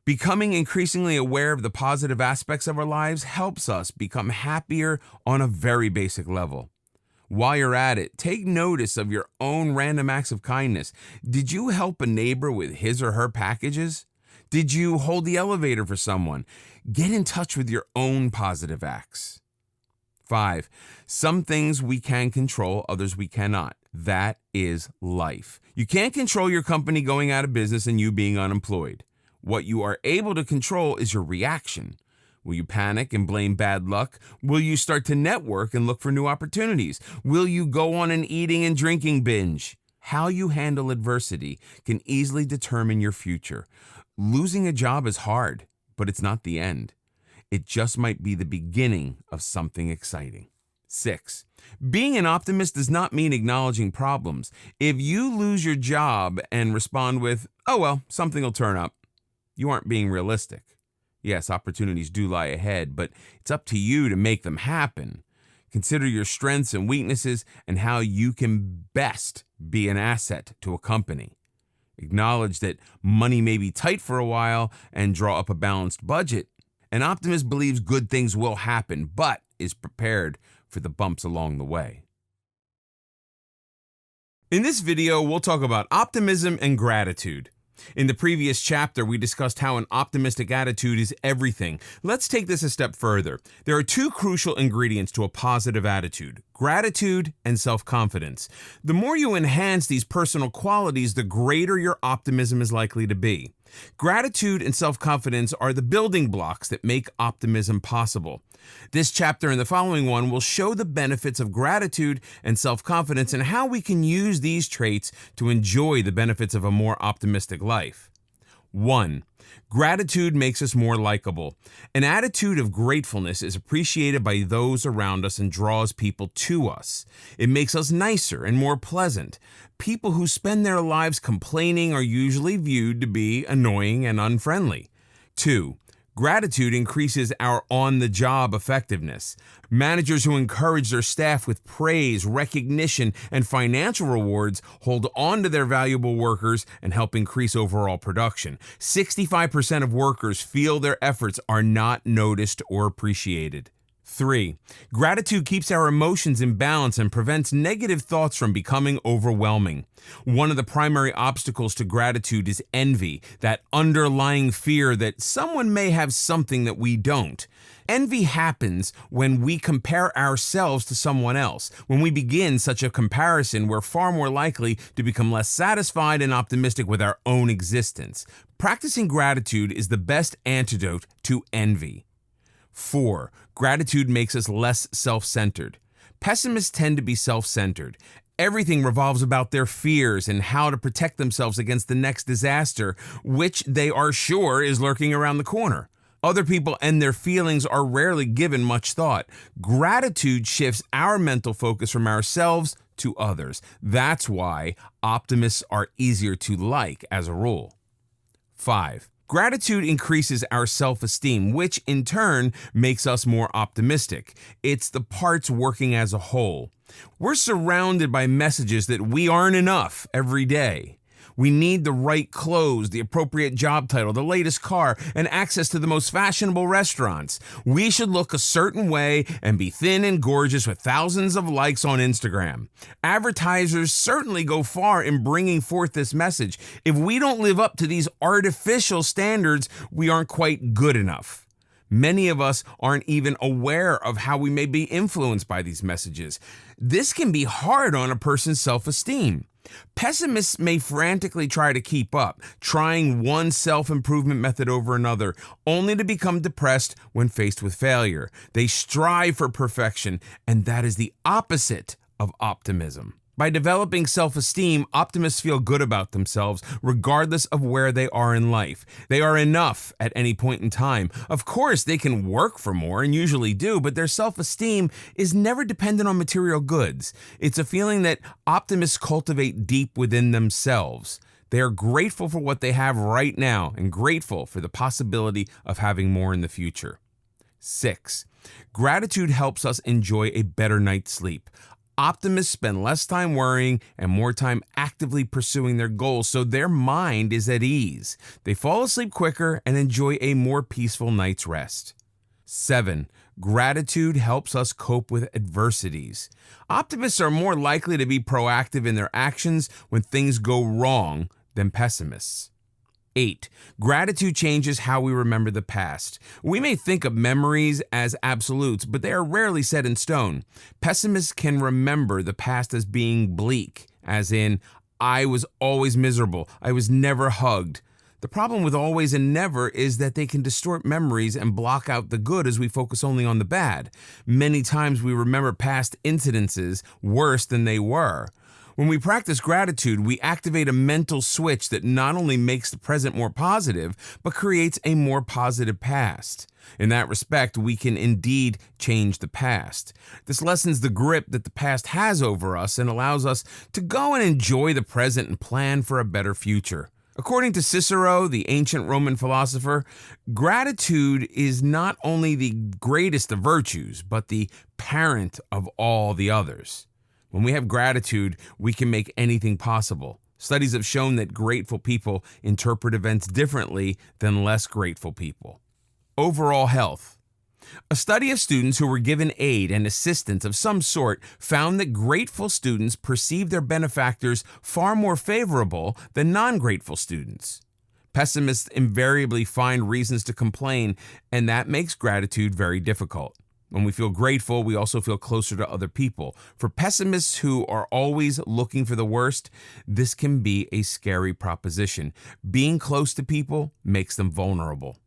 Becoming increasingly aware of the positive aspects of our lives helps us become happier on a very basic level. While you're at it, take notice of your own random acts of kindness. Did you help a neighbor with his or her packages? Did you hold the elevator for someone? Get in touch with your own positive acts. 5. Some things we can control, others we cannot. That is life. You can't control your company going out of business and you being unemployed. What you are able to control is your reaction. Will you panic and blame bad luck? Will you start to network and look for new opportunities? Will you go on an eating and drinking binge? How you handle adversity can easily determine your future. Losing a job is hard, but it's not the end. It just might be the beginning of something exciting. 6. Being an optimist does not mean acknowledging problems. If you lose your job and respond with, oh well, something will turn up, you aren't being realistic. Yes, opportunities do lie ahead, but it's up to you to make them happen. Consider your strengths and weaknesses and how you can best be an asset to a company. Acknowledge that money may be tight for a while and draw up a balanced budget. An optimist believes good things will happen, but is prepared for the bumps along the way. In this video, we'll talk about optimism and gratitude. In the previous chapter, we discussed how an optimistic attitude is everything. Let's take this a step further. There are two crucial ingredients to a positive attitude: gratitude and self-confidence. The more you enhance these personal qualities, the greater your optimism is likely to be. Gratitude and self-confidence are the building blocks that make optimism possible. This chapter and the following one will show the benefits of gratitude and self-confidence and how we can use these traits to enjoy the benefits of a more optimistic life. 1. Gratitude makes us more likable. An attitude of gratefulness is appreciated by those around us and draws people to us. It makes us nicer and more pleasant. People who spend their lives complaining are usually viewed to be annoying and unfriendly. 2. Gratitude increases our on-the-job effectiveness. Managers who encourage their staff with praise, recognition, and financial rewards hold on to their valuable workers and help increase overall production. 65% of workers feel their efforts are not noticed or appreciated. 3. Gratitude keeps our emotions in balance and prevents negative thoughts from becoming overwhelming. One of the primary obstacles to gratitude is envy, that underlying fear that someone may have something that we don't. Envy happens when we compare ourselves to someone else. When we begin such a comparison, we're far more likely to become less satisfied and optimistic with our own existence. Practicing gratitude is the best antidote to envy. 4. Gratitude makes us less self-centered. Pessimists tend to be self-centered. Everything revolves about their fears and how to protect themselves against the next disaster, which they are sure is lurking around the corner. Other people and their feelings are rarely given much thought. Gratitude shifts our mental focus from ourselves to others. That's why optimists are easier to like as a rule. 5. Gratitude increases our self-esteem, which in turn makes us more optimistic. It's the parts working as a whole. We're surrounded by messages that we aren't enough every day. We need the right clothes, the appropriate job title, the latest car, and access to the most fashionable restaurants. We should look a certain way and be thin and gorgeous with thousands of likes on Instagram. Advertisers certainly go far in bringing forth this message. If we don't live up to these artificial standards, we aren't quite good enough. Many of us aren't even aware of how we may be influenced by these messages. This can be hard on a person's self-esteem. Pessimists may frantically try to keep up, trying one self-improvement method over another, only to become depressed when faced with failure. They strive for perfection, and that is the opposite of optimism. By developing self-esteem, optimists feel good about themselves, regardless of where they are in life. They are enough at any point in time. Of course, they can work for more, and usually do, but their self-esteem is never dependent on material goods. It's a feeling that optimists cultivate deep within themselves. They are grateful for what they have right now, and grateful for the possibility of having more in the future. 6. Gratitude helps us enjoy a better night's sleep. Optimists spend less time worrying and more time actively pursuing their goals, so their mind is at ease. They fall asleep quicker and enjoy a more peaceful night's rest. 7. Gratitude helps us cope with adversities. Optimists are more likely to be proactive in their actions when things go wrong than pessimists. 8. Gratitude changes how we remember the past. We may think of memories as absolutes, but they are rarely set in stone. Pessimists can remember the past as being bleak, as in, I was always miserable, I was never hugged. The problem with always and never is that they can distort memories and block out the good as we focus only on the bad. Many times we remember past incidences worse than they were. When we practice gratitude, we activate a mental switch that not only makes the present more positive, but creates a more positive past. In that respect, we can indeed change the past. This lessens the grip that the past has over us and allows us to go and enjoy the present and plan for a better future. According to Cicero, the ancient Roman philosopher, gratitude is not only the greatest of virtues, but the parent of all the others. When we have gratitude, we can make anything possible. Studies have shown that grateful people interpret events differently than less grateful people. Overall health. A study of students who were given aid and assistance of some sort found that grateful students perceive their benefactors far more favorable than non-grateful students. Pessimists invariably find reasons to complain, and that makes gratitude very difficult. When we feel grateful, we also feel closer to other people. For pessimists who are always looking for the worst, this can be a scary proposition. Being close to people makes them vulnerable.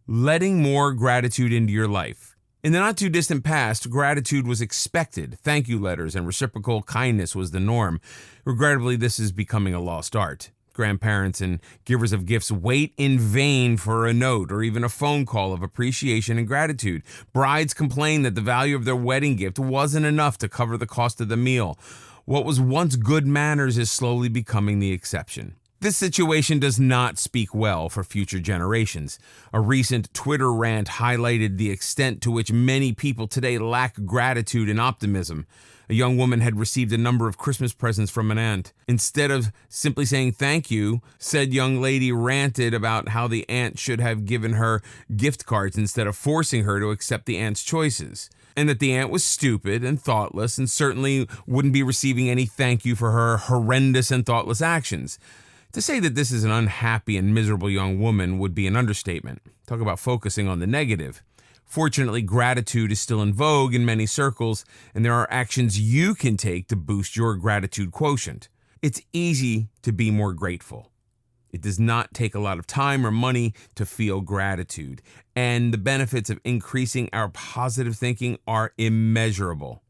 Letting more gratitude into your life. In the not too distant past, gratitude was expected. Thank you letters and reciprocal kindness was the norm. Regrettably, this is becoming a lost art. Grandparents and givers of gifts wait in vain for a note or even a phone call of appreciation and gratitude. Brides complain that the value of their wedding gift wasn't enough to cover the cost of the meal. What was once good manners is slowly becoming the exception. This situation does not speak well for future generations. A recent Twitter rant highlighted the extent to which many people today lack gratitude and optimism. A young woman had received a number of Christmas presents from an aunt. Instead of simply saying thank you, said young lady ranted about how the aunt should have given her gift cards instead of forcing her to accept the aunt's choices, and that the aunt was stupid and thoughtless and certainly wouldn't be receiving any thank you for her horrendous and thoughtless actions. To say that this is an unhappy and miserable young woman would be an understatement. Talk about focusing on the negative. Fortunately, gratitude is still in vogue in many circles, and there are actions you can take to boost your gratitude quotient. It's easy to be more grateful. It does not take a lot of time or money to feel gratitude, and the benefits of increasing our positive thinking are immeasurable.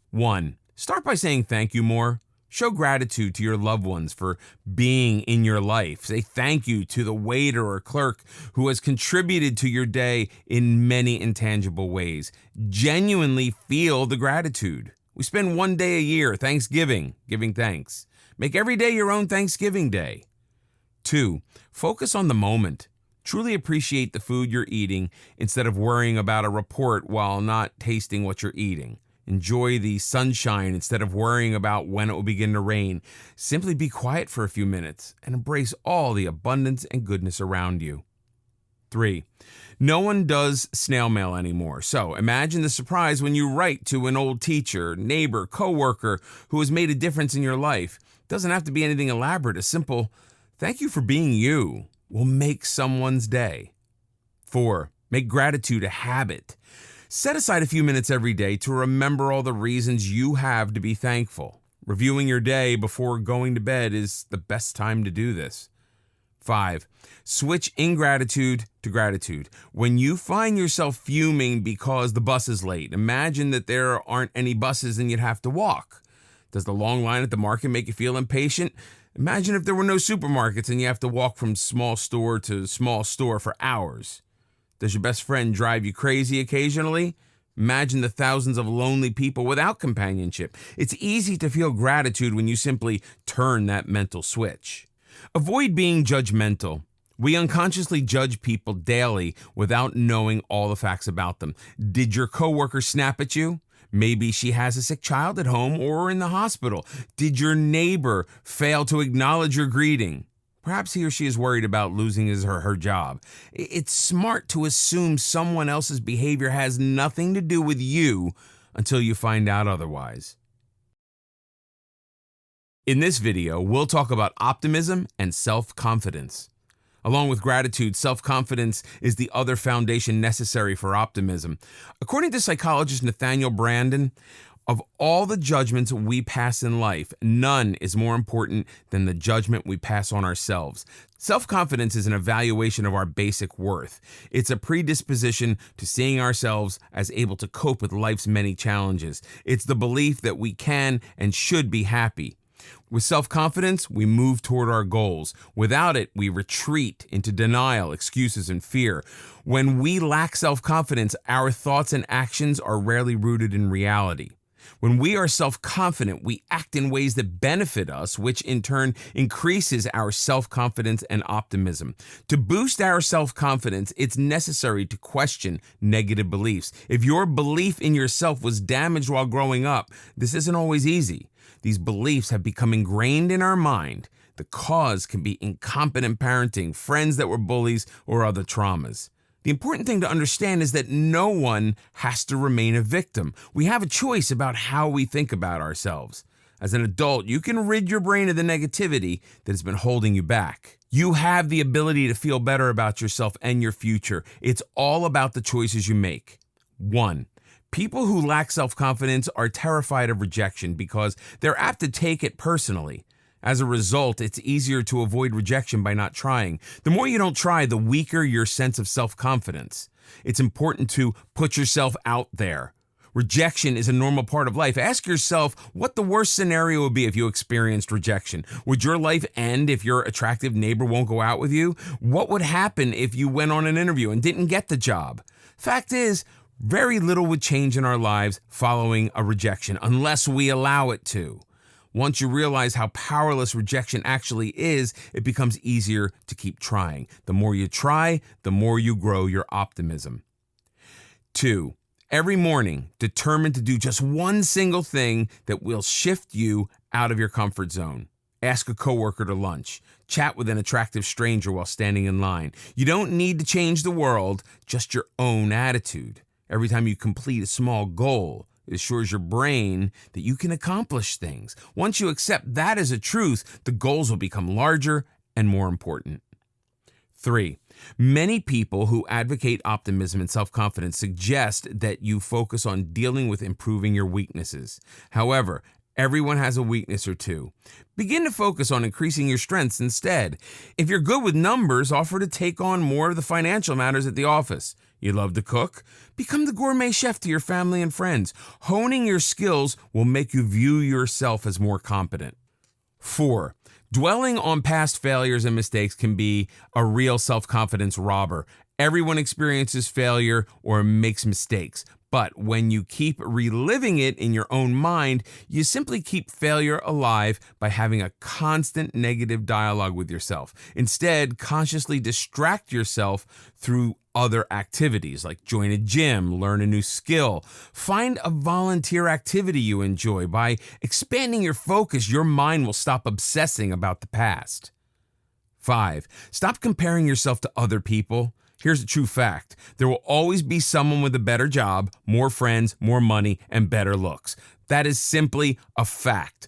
1. Start by saying thank you more. Show gratitude to your loved ones for being in your life. Say thank you to the waiter or clerk who has contributed to your day in many intangible ways. Genuinely feel the gratitude. We spend one day a year, Thanksgiving, giving thanks. Make every day your own Thanksgiving day. 2. Focus on the moment. Truly appreciate the food you're eating instead of worrying about a report while not tasting what you're eating. Enjoy the sunshine instead of worrying about when it will begin to rain. Simply be quiet for a few minutes and embrace all the abundance and goodness around you. 3. No one does snail mail anymore, so imagine the surprise when you write to an old teacher, neighbor, coworker who has made a difference in your life. It doesn't have to be anything elaborate. A simple, "Thank you for being you," will make someone's day. 4. Make gratitude a habit. Set aside a few minutes every day to remember all the reasons you have to be thankful. Reviewing your day before going to bed is the best time to do this. 5. Switch ingratitude to gratitude. When you find yourself fuming because the bus is late, imagine that there aren't any buses and you'd have to walk. Does the long line at the market make you feel impatient? Imagine if there were no supermarkets and you have to walk from small store to small store for hours. Does your best friend drive you crazy occasionally? Imagine the thousands of lonely people without companionship. It's easy to feel gratitude when you simply turn that mental switch. Avoid being judgmental. We unconsciously judge people daily without knowing all the facts about them. Did your coworker snap at you? Maybe she has a sick child at home or in the hospital. Did your neighbor fail to acknowledge your greeting? Perhaps he or she is worried about losing his or her job. It's smart to assume someone else's behavior has nothing to do with you until you find out otherwise. In this video, we'll talk about optimism and self-confidence. Along with gratitude, self-confidence is the other foundation necessary for optimism. According to psychologist Nathaniel Branden, of all the judgments we pass in life, none is more important than the judgment we pass on ourselves. Self-confidence is an evaluation of our basic worth. It's a predisposition to seeing ourselves as able to cope with life's many challenges. It's the belief that we can and should be happy. With self-confidence, we move toward our goals. Without it, we retreat into denial, excuses, and fear. When we lack self-confidence, our thoughts and actions are rarely rooted in reality. When we are self-confident, we act in ways that benefit us, which in turn increases our self-confidence and optimism. To boost our self-confidence, it's necessary to question negative beliefs. If your belief in yourself was damaged while growing up, this isn't always easy. These beliefs have become ingrained in our mind. The cause can be incompetent parenting, friends that were bullies, or other traumas. The important thing to understand is that no one has to remain a victim. We have a choice about how we think about ourselves. As an adult, you can rid your brain of the negativity that has been holding you back. You have the ability to feel better about yourself and your future. It's all about the choices you make. 1. People who lack self-confidence are terrified of rejection because they're apt to take it personally. As a result, it's easier to avoid rejection by not trying. The more you don't try, the weaker your sense of self-confidence. It's important to put yourself out there. Rejection is a normal part of life. Ask yourself what the worst scenario would be if you experienced rejection. Would your life end if your attractive neighbor won't go out with you? What would happen if you went on an interview and didn't get the job? Fact is, very little would change in our lives following a rejection unless we allow it to. Once you realize how powerless rejection actually is, it becomes easier to keep trying. The more you try, the more you grow your optimism. 2. Every morning, determine to do just one single thing that will shift you out of your comfort zone. Ask a coworker to lunch. Chat with an attractive stranger while standing in line. You don't need to change the world, just your own attitude. Every time you complete a small goal, it assures your brain that you can accomplish things. Once you accept that as a truth, the goals will become larger and more important. 3. Many people who advocate optimism and self-confidence suggest that you focus on dealing with improving your weaknesses. However, everyone has a weakness or two. Begin to focus on increasing your strengths instead. If you're good with numbers, offer to take on more of the financial matters at the office. You love to cook? Become the gourmet chef to your family and friends. Honing your skills will make you view yourself as more competent. 4. Dwelling on past failures and mistakes can be a real self-confidence robber. Everyone experiences failure or makes mistakes. But when you keep reliving it in your own mind, you simply keep failure alive by having a constant negative dialogue with yourself. Instead, consciously distract yourself through other activities like join a gym, learn a new skill. Find a volunteer activity you enjoy. By expanding your focus, your mind will stop obsessing about the past. 5. Stop comparing yourself to other people. Here's a true fact. There will always be someone with a better job, more friends, more money, and better looks. That is simply a fact.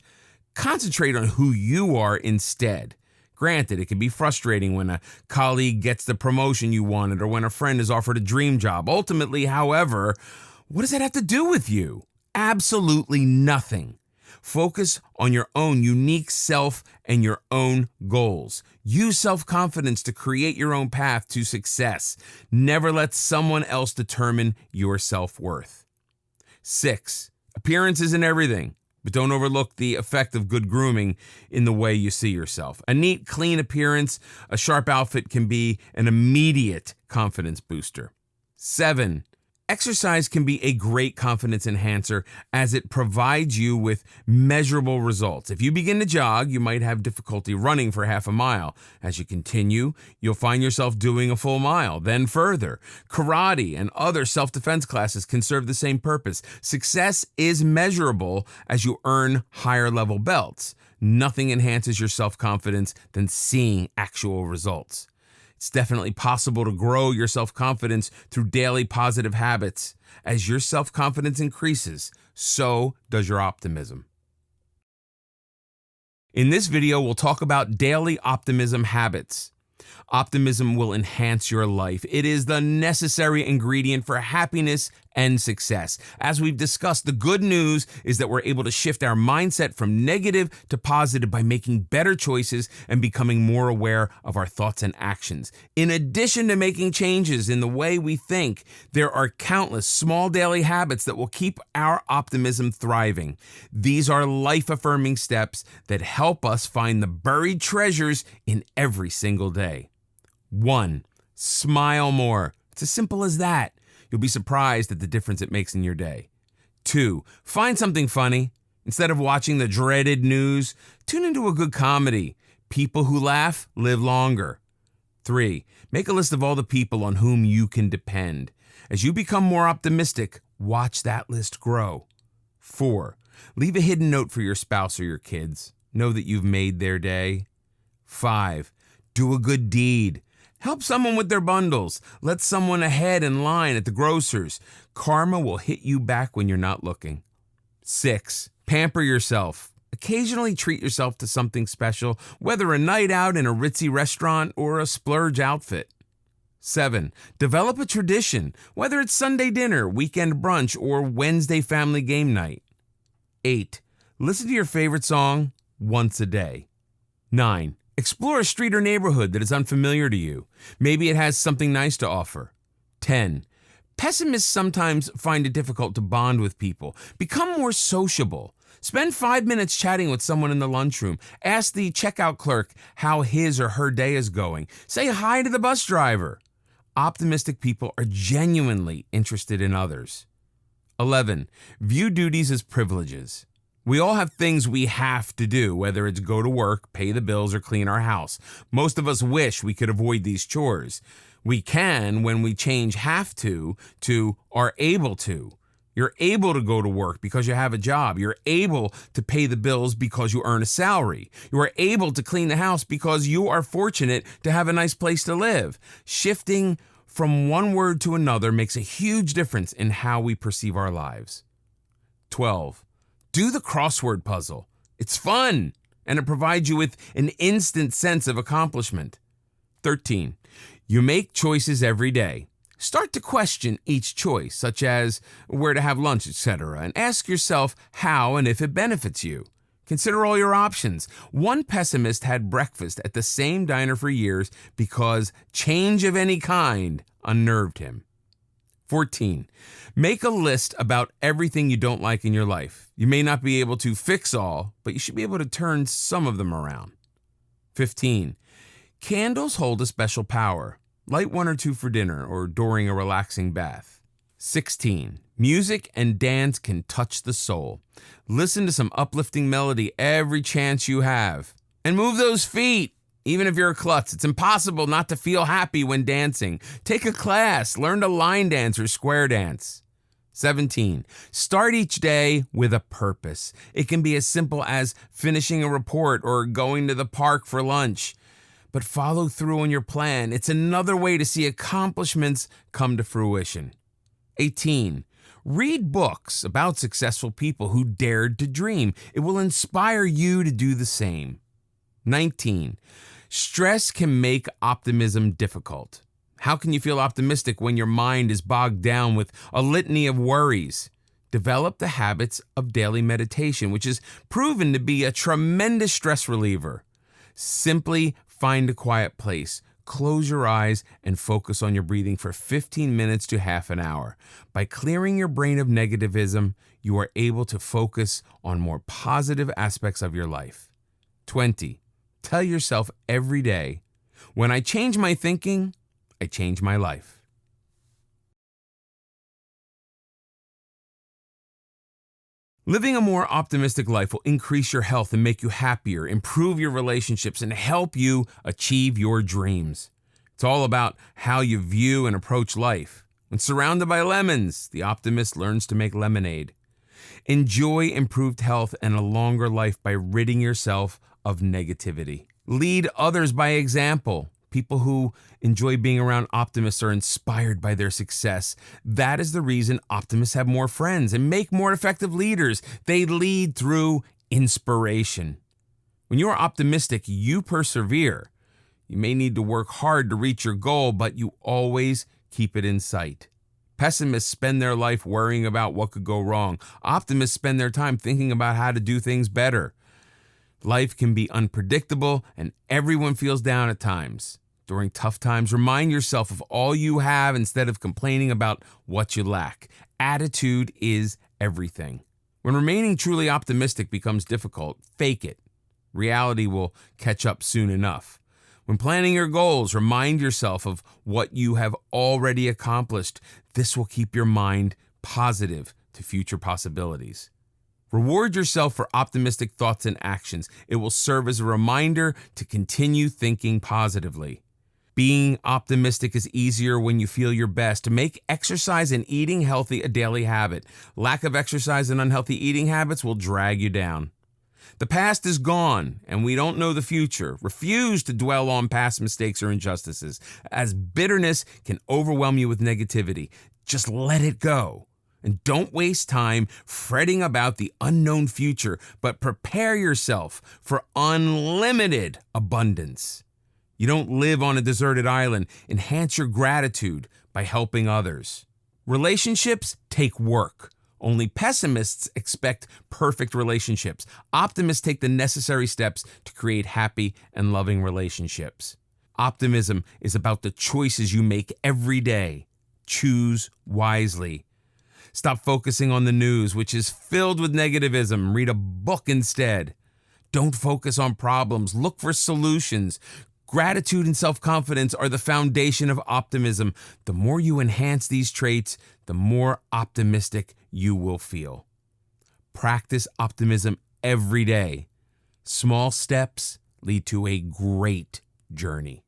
Concentrate on who you are instead. Granted, it can be frustrating when a colleague gets the promotion you wanted or when a friend is offered a dream job. Ultimately, however, what does that have to do with you? Absolutely nothing. Focus on your own unique self and your own goals. Use self-confidence to create your own path to success. Never let someone else determine your self-worth. 6. Appearance isn't everything, but don't overlook the effect of good grooming in the way you see yourself. A neat, clean appearance, a sharp outfit can be an immediate confidence booster. 7. Exercise can be a great confidence enhancer as it provides you with measurable results. If you begin to jog, you might have difficulty running for half a mile. As you continue, you'll find yourself doing a full mile, then further. Karate and other self-defense classes can serve the same purpose. Success is measurable as you earn higher level belts. Nothing enhances your self-confidence than seeing actual results. It's definitely possible to grow your self-confidence through daily positive habits. As your self-confidence increases, so does your optimism. In this video, we'll talk about daily optimism habits. Optimism will enhance your life. It is the necessary ingredient for happiness and success. As we've discussed, the good news is that we're able to shift our mindset from negative to positive by making better choices and becoming more aware of our thoughts and actions. In addition to making changes in the way we think, there are countless small daily habits that will keep our optimism thriving. These are life-affirming steps that help us find the buried treasures in every single day. 1. Smile more. It's as simple as that. You'll be surprised at the difference it makes in your day. 2. Find something funny. Instead of watching the dreaded news, tune into a good comedy. People who laugh live longer. 3. Make a list of all the people on whom you can depend. As you become more optimistic, watch that list grow. 4. Leave a hidden note for your spouse or your kids. Know that you've made their day. 5. Do a good deed. Help someone with their bundles. Let someone ahead in line at the grocer's. Karma will hit you back when you're not looking. 6. Pamper yourself. Occasionally treat yourself to something special, whether a night out in a ritzy restaurant or a splurge outfit. 7. Develop a tradition, whether it's Sunday dinner, weekend brunch, or Wednesday family game night. 8. Listen to your favorite song once a day. 9. Explore a street or neighborhood that is unfamiliar to you. Maybe it has something nice to offer. 10. Pessimists sometimes find it difficult to bond with people. Become more sociable. Spend 5 minutes chatting with someone in the lunchroom. Ask the checkout clerk how his or her day is going. Say hi to the bus driver. Optimistic people are genuinely interested in others. 11. View duties as privileges. We all have things we have to do, whether it's go to work, pay the bills, or clean our house. Most of us wish we could avoid these chores. We can when we change have to are able to. You're able to go to work because you have a job. You're able to pay the bills because you earn a salary. You are able to clean the house because you are fortunate to have a nice place to live. Shifting from one word to another makes a huge difference in how we perceive our lives. 12. Do the crossword puzzle. It's fun, and it provides you with an instant sense of accomplishment. 13. You make choices every day. Start to question each choice, such as where to have lunch, etc., and ask yourself how and if it benefits you. Consider all your options. One pessimist had breakfast at the same diner for years because change of any kind unnerved him. 14. Make a list about everything you don't like in your life. You may not be able to fix all, but you should be able to turn some of them around. 15. Candles hold a special power. Light 1 or 2 for dinner or during a relaxing bath. 16. Music and dance can touch the soul. Listen to some uplifting melody every chance you have. And move those feet. Even if you're a klutz, it's impossible not to feel happy when dancing. Take a class, learn to line dance or square dance. 17. Start each day with a purpose. It can be as simple as finishing a report or going to the park for lunch. But follow through on your plan. It's another way to see accomplishments come to fruition. 18. Read books about successful people who dared to dream. It will inspire you to do the same. 19. Stress can make optimism difficult. How can you feel optimistic when your mind is bogged down with a litany of worries? Develop the habits of daily meditation, which is proven to be a tremendous stress reliever. Simply find a quiet place, close your eyes, and focus on your breathing for 15 minutes to half an hour. By clearing your brain of negativism, you are able to focus on more positive aspects of your life. 20. Tell yourself every day, when I change my thinking, I change my life. Living a more optimistic life will increase your health and make you happier, improve your relationships, and help you achieve your dreams. It's all about how you view and approach life. When surrounded by lemons, the optimist learns to make lemonade. Enjoy improved health and a longer life by ridding yourself of negativity. Lead others by example. People who enjoy being around optimists are inspired by their success. That is the reason optimists have more friends and make more effective leaders. They lead through inspiration. When you are optimistic, you persevere. You may need to work hard to reach your goal, but you always keep it in sight. Pessimists spend their life worrying about what could go wrong. Optimists spend their time thinking about how to do things better. Life can be unpredictable, and everyone feels down at times. During tough times, remind yourself of all you have instead of complaining about what you lack. Attitude is everything. When remaining truly optimistic becomes difficult, fake it. Reality will catch up soon enough. When planning your goals, remind yourself of what you have already accomplished. This will keep your mind positive to future possibilities. Reward yourself for optimistic thoughts and actions. It will serve as a reminder to continue thinking positively. Being optimistic is easier when you feel your best. Make exercise and eating healthy a daily habit. Lack of exercise and unhealthy eating habits will drag you down. The past is gone, and we don't know the future. Refuse to dwell on past mistakes or injustices, as bitterness can overwhelm you with negativity. Just let it go. And don't waste time fretting about the unknown future, but prepare yourself for unlimited abundance. You don't live on a deserted island. Enhance your gratitude by helping others. Relationships take work. Only pessimists expect perfect relationships. Optimists take the necessary steps to create happy and loving relationships. Optimism is about the choices you make every day. Choose wisely. Stop focusing on the news, which is filled with negativism. Read a book instead. Don't focus on problems. Look for solutions. Gratitude and self-confidence are the foundation of optimism. The more you enhance these traits, the more optimistic you will feel. Practice optimism every day. Small steps lead to a great journey.